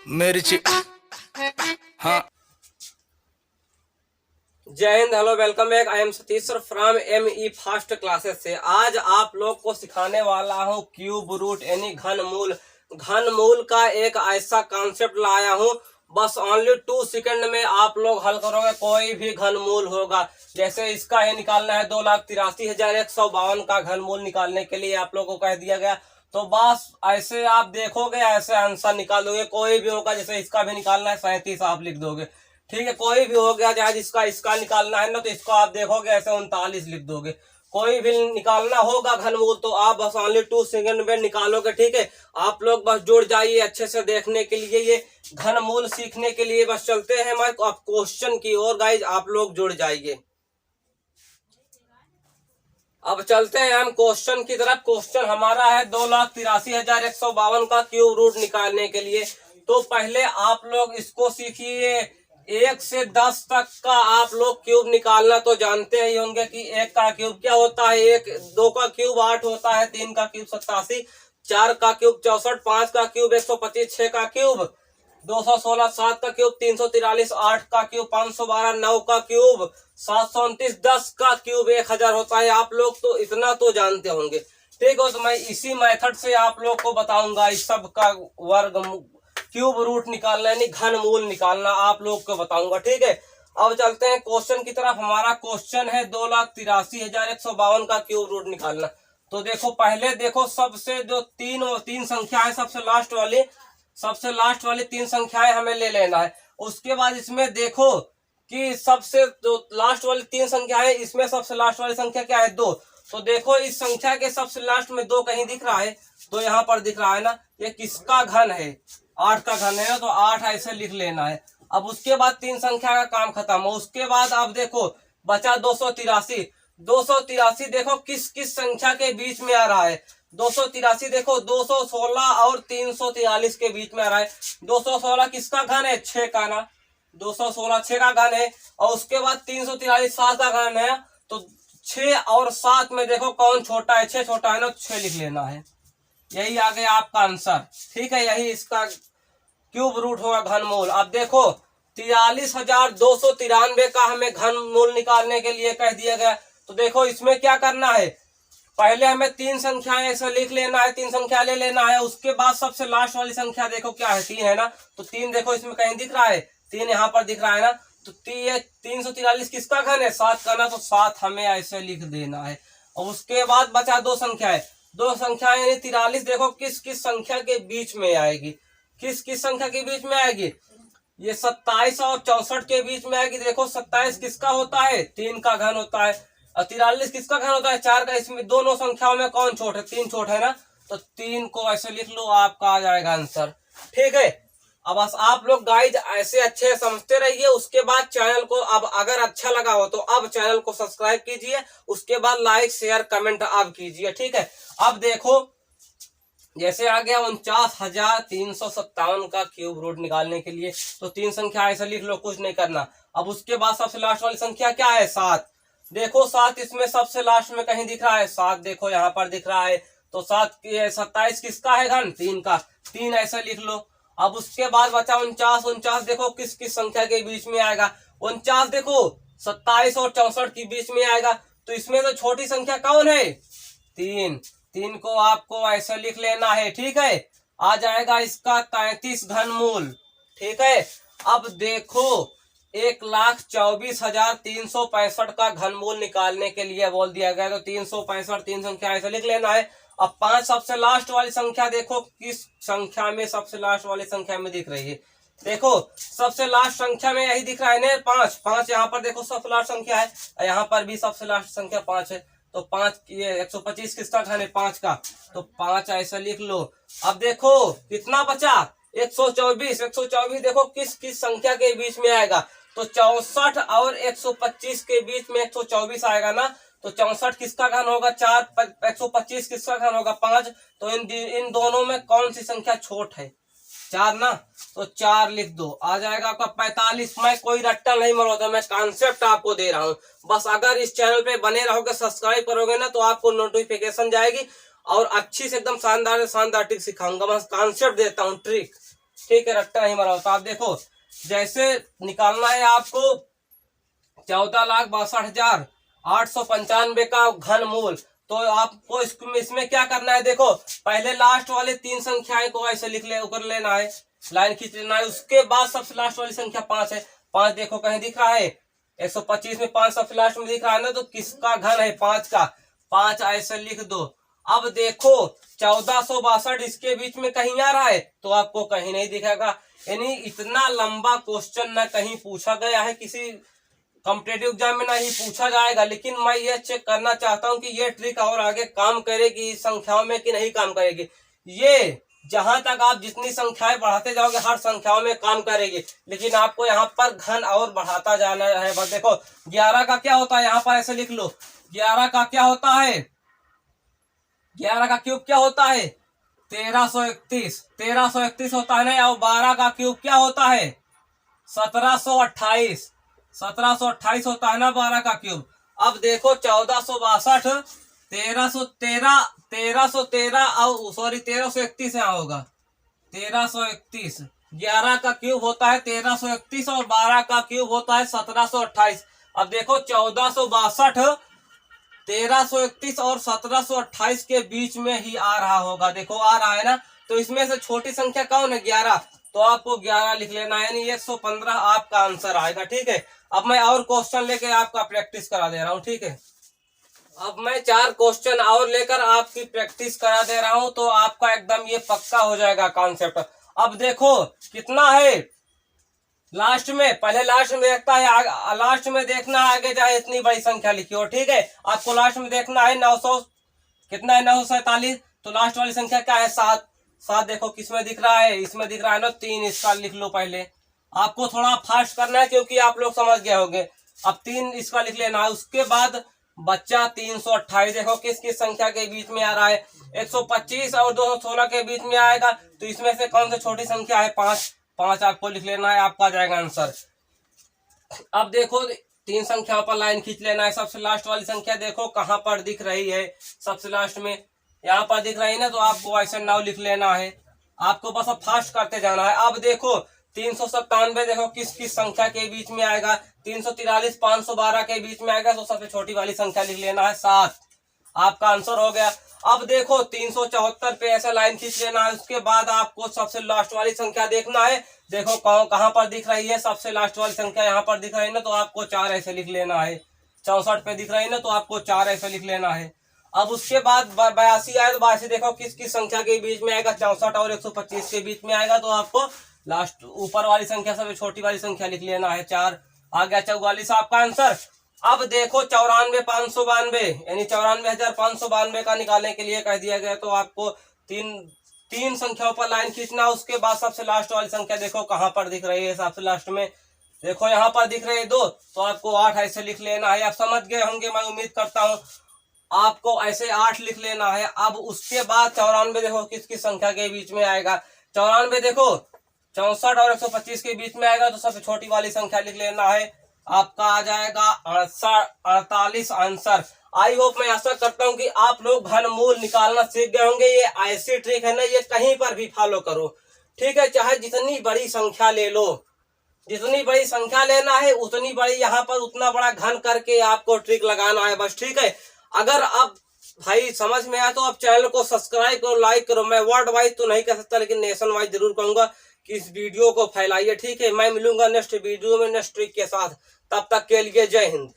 मेरी ची हाँ। जय Hind, hello, welcome back. I am Satish sir from ME fast classes से। आज आप लोग को सिखाने वाला हूँ क्यूब रूट यानी घनमूल। घनमूल का एक ऐसा कॉन्सेप्ट लाया हूँ, बस ओनली 2 सेकंड में आप लोग हल करोगे। कोई भी घनमूल होगा, जैसे इसका है निकालना है 2,83,152 का घनमूल निकालने के लिए आप लोगों को कह दिया गया। तो बस ऐसे आप देखोगे, ऐसे आंसर निकाल दोगे। कोई भी होगा, जैसे इसका भी निकालना है 37 आप लिख दोगे, ठीक है। कोई भी हो गया, चाहे जिसका इसका निकालना है ना, तो इसको आप देखोगे ऐसे 39 लिख दोगे। कोई भी निकालना होगा घनमूल तो आप बस ओनली 2 सेकंड में निकालोगे, ठीक है। आप लोग बस जुड़ जाइए अच्छे से देखने के लिए, ये घनमूल सीखने के लिए। बस चलते हैं मैं अब क्वेश्चन की ओर, गाइज आप लोग जुड़ जाइए। अब चलते हैं हम क्वेश्चन की तरफ। क्वेश्चन हमारा है 2,83,152 का क्यूब रूट निकालने के लिए। तो पहले आप लोग इसको सीखिए। 1 से 10 तक का आप लोग क्यूब निकालना तो जानते ही होंगे कि 1 का क्यूब क्या होता है। 2 का क्यूब 8 होता है, 3 का क्यूब 87, 4 का क्यूब 64, 5 का क्यूब 125, 6 का क्यूब 216, 7 का क्यूब 343, 8 का क्यूब 512, 9 का क्यूब 729, 10 का क्यूब 1000 होता है। आप लोग तो इतना तो जानते होंगे, ठीक है। तो मैं इसी मेथड से आप लोग को बताऊंगा इस सब का वर्ग क्यूब रूट निकालना यानी घनमूल निकालना आप लोग को बताऊंगा, ठीक है। अब चलते हैं क्वेश्चन की तरफ। हमारा क्वेश्चन है 2,83,152 का क्यूब रूट निकालना। तो देखो, पहले देखो, सबसे जो तीन संख्या है, सबसे लास्ट वाली 3 संख्याएं हमें ले लेना है। उसके बाद इसमें देखो कि सबसे जो लास्ट वाली 3 संख्या है, इसमें सबसे लास्ट वाली संख्या क्या है, 2। तो देखो, इस संख्या के सबसे लास्ट में 2 कहीं दिख रहा है, तो यहाँ पर दिख रहा है ना, ये किसका घन है, 8 का घन है ना, तो 8 ऐसे लिख लेना है। अब उसके बाद 3 संख्या का काम खत्म हो। उसके बाद अब देखो बचा 283। 283 देखो किस किस संख्या के बीच में आ रहा है। 283 देखो 216 और 343 के बीच में आ रहा है। 216 किसका घन है, 6 का ना, 216 6 का घन है। और उसके बाद 343 7 का घन है। तो 6 और 7 में देखो कौन छोटा है, 6 छोटा है ना, 6 लिख लेना है। यही आ गया आपका आंसर, ठीक है। यही इसका क्यूब रूट होगा घनमूल। अब देखो 43,293 का हमें घनमूल निकालने के लिए कह दिया गया। तो देखो इसमें क्या करना है, पहले हमें 3 संख्याएं ऐसे लिख लेना है, 3 संख्या ले लेना है। उसके बाद सबसे लास्ट वाली संख्या देखो क्या है, 3 है ना, तो 3 देखो इसमें कहीं दिख रहा है, 3 यहाँ पर दिख रहा है ना। तो 343 किसका घन है, 7 का ना, तो 7 हमें ऐसे लिख देना है। और उसके बाद बचा 2 संख्याएं, 2 संख्याएं यानी 43 देखो किस किस संख्या के बीच में आएगी, किस किस संख्या के बीच में आएगी, ये 27 और 64 के बीच में आएगी। देखो 27 किसका होता है, 3 का घन होता है। और 43 किसका घन होता है, 4 का। इसमें दोनों संख्याओं में कौन छोट है, 3 छोट है ना, तो 3 को ऐसे लिख लो, आपका आ जाएगा आंसर, ठीक है। अब बस आप लोग गाइज ऐसे अच्छे समझते रहिए। उसके बाद चैनल को, अब अगर अच्छा लगा हो तो अब चैनल को सब्सक्राइब कीजिए। उसके बाद लाइक शेयर कमेंट अब कीजिए, ठीक है। अब देखो जैसे आ गया 49,357 का क्यूब रूट निकालने के लिए। तो 3 संख्या ऐसे लिख लो, कुछ नहीं करना। अब उसके बाद सबसे लास्ट वाली संख्या क्या है, 7। देखो 7 इसमें सबसे लास्ट में कहीं दिख रहा है, 7 देखो यहाँ पर दिख रहा है। तो 27 किसका है घन, 3 का, 3 ऐसे लिख लो। अब उसके बाद बचा 49 देखो किस किस संख्या के बीच में आएगा। 49 देखो 27 और 64 के बीच में आएगा। तो इसमें तो छोटी संख्या कौन है, 3 को आपको ऐसे लिख लेना है, ठीक है। आ जाएगा इसका 33 घनमूल, ठीक है। अब देखो 1,24,365 का घनमूल निकालने के लिए बोल दिया गया। तो 365 3 संख्या ऐसे लिख लेना है। अब 5 सबसे लास्ट वाली संख्या देखो किस संख्या में, सबसे लास्ट वाली संख्या में दिख रही है। देखो सबसे लास्ट संख्या में यही दिख रहा है ना, 5 यहाँ पर देखो सबसे लास्ट संख्या है, यहाँ पर भी सबसे लास्ट संख्या 5 है। तो 5 ये 125 किसका घन है, 5 का, तो 5 ऐसा लिख लो। अब देखो कितना बचा, 124 देखो किस किस संख्या के बीच में आएगा। तो 64 और 125 के बीच में 124 आएगा ना, तो 64 किसका घन होगा, 4, 125 किसका घन होगा, 5। तो इन दोनों में कौन सी संख्या छोट है, 4 ना, तो 4 लिख दो। आ जाएगा आपका 45। मैं कोई रट्टा नहीं मरोता, मैं कॉन्सेप्ट आपको दे रहा हूँ। बस अगर इस चैनल पे बने रहोगे, सब्सक्राइब करोगे ना, तो आपको नोटिफिकेशन जाएगी। और अच्छी से एकदम शानदार ट्रिक सिखाऊंगा, बस कॉन्सेप्ट देता हूँ, ट्रिक। ठीक है, रट्टा नहीं मारा। तो आप देखो जैसे निकालना है आपको 14,62,895 का घनमूल, तो आपको इसमें क्या करना है, देखो पहले लास्ट वाले 3 संख्याएं को ऐसे लिख ले कर लेना है, लाइन खींच लेना है। उसके बाद सबसे लास्ट वाली संख्या 5 है, 5 देखो कहीं दिख रहा है 125 में 5 सबसे लास्ट में दिख रहा है ना, तो किसका घन है 5 का, 5 ऐसे लिख दो। अब देखो 1462 इसके बीच में कहीं आ रहा है तो आपको कहीं नहीं दिखेगा। यानी इतना लंबा क्वेश्चन न कहीं पूछा गया है, किसी कॉम्पिटेटिव एग्जाम में नहीं पूछा जाएगा, लेकिन मैं ये चेक करना चाहता हूं कि ये ट्रिक और आगे काम करेगी इस संख्याओं में कि नहीं काम करेगी। ये जहां तक आप जितनी संख्याएं बढ़ाते जाओगे हर संख्याओं में काम करेगी, लेकिन आपको यहाँ पर घन और बढ़ाता जाना है। बस देखो 11 का क्या होता है, यहाँ पर ऐसे लिख लो 11 का क्या होता है, 11 का क्यूब क्या होता है 1331 होता है ना। और 12 का क्यूब क्या होता है 1728 होता है ना 12 का क्यूब। अब देखो 1462 1313 और सॉरी 1331 यहाँ होगा 1331, 11 का क्यूब होता है 1331 और 12 का क्यूब होता है 1728। अब देखो 1462 1331 और 1728 के बीच में ही आ रहा होगा, देखो आ रहा है ना। तो इसमें से छोटी संख्या कौन है 11, तो आपको 11 लिख लेना है, यानी 115 आपका आंसर आएगा। ठीक है, अब मैं और क्वेश्चन लेके आपका प्रैक्टिस करा दे रहा हूँ। ठीक है, अब मैं 4 क्वेश्चन और लेकर आपकी प्रैक्टिस करा दे रहा हूँ, तो आपका एकदम ये पक्का हो जाएगा कॉन्सेप्ट। अब देखो कितना है लास्ट में, पहले लास्ट में देखता है, लास्ट में देखना है आगे चाहे इतनी बड़ी संख्या लिखी हो। ठीक है, आपको लास्ट में देखना है 900 कितना है 947, तो लास्ट वाली संख्या क्या है 7। देखो किसमें दिख रहा है, इसमें दिख रहा है ना 3, इसका लिख लो पहले। आपको थोड़ा फास्ट करना है क्योंकि आप लोग समझ गए होंगे। अब 3 इसका लिख लेना है। उसके बाद बच्चा 328, देखो किस किस संख्या के बीच में आ रहा है 125 और 216 के बीच में आएगा, तो इसमें से कौन सी छोटी संख्या है 5 आपको लिख लेना है, आपका जाएगा आंसर। अब देखो 3 संख्याओं पर लाइन खींच लेना है। सबसे लास्ट वाली संख्या देखो कहां पर दिख रही है, सबसे लास्ट में यहाँ पर दिख रही है ना, तो आपको ऐसे 9 लिख लेना है। आपको बस अब फास्ट करते जाना है। अब देखो 397 देखो किस किस संख्या के बीच में आएगा, 343 512 के बीच में आएगा, तो सबसे छोटी वाली संख्या लिख लेना है 7, आपका आंसर हो गया। अब देखो 374 पे ऐसा लाइन खींच लेना है। उसके बाद आपको सबसे लास्ट वाली संख्या देखना है, देखो कहां पर दिख रही है सबसे लास्ट वाली संख्या, यहाँ पर दिख रही है ना, तो आपको 4 ऐसे लिख लेना है। 64 पे दिख रही है ना, तो आपको 4 ऐसे लिख लेना है। अब उसके बाद 82 आए, तो 82 देखो किस किस संख्या के बीच में आएगा, 64 और 125 के बीच में आएगा, तो आपको लास्ट ऊपर वाली संख्या सबसे छोटी वाली संख्या लिख लेना है 4, आ गया 44 आपका आंसर। अब देखो 94,592 यानी 94,592 का निकालने के लिए कह दिया गया, तो आपको तीन संख्याओं पर लाइन खींचना। उसके बाद सबसे लास्ट वाली संख्या देखो कहां पर दिख रही है, सबसे लास्ट में देखो यहाँ पर दिख रहे हैं 2, तो आपको 8 ऐसे लिख लेना है। आप समझ गए होंगे मैं उम्मीद करता हूँ, आपको ऐसे 8 लिख लेना है। अब उसके बाद 94 देखो किस किस संख्या के बीच में आएगा, 94 देखो 64 और 125 के बीच में आएगा, तो सबसे छोटी वाली संख्या लिख लेना है, आपका आ जाएगा 48 आंसर। आई होप मैं आशा करता हूं कि आप लोग घनमूल निकालना सीख गए होंगे। ये ऐसी ट्रिक है ना, ये कहीं पर भी फॉलो करो। ठीक है, चाहे जितनी बड़ी संख्या ले लो, जितनी बड़ी संख्या लेना है उतनी बड़ी यहाँ पर उतना बड़ा घन करके आपको ट्रिक लगाना है बस। ठीक है, अगर आप भाई समझ में आया तो आप चैनल को सब्सक्राइब करो, लाइक करो। मैं वर्ल्ड वाइड तो नहीं कह सकता, लेकिन नेशन वाइड जरूर कहूंगा कि इस वीडियो को फैलाइए। ठीक है, मैं मिलूंगा नेक्स्ट वीडियो में नेक्स्ट ट्रिक के साथ, तब तक के लिए जय हिंद।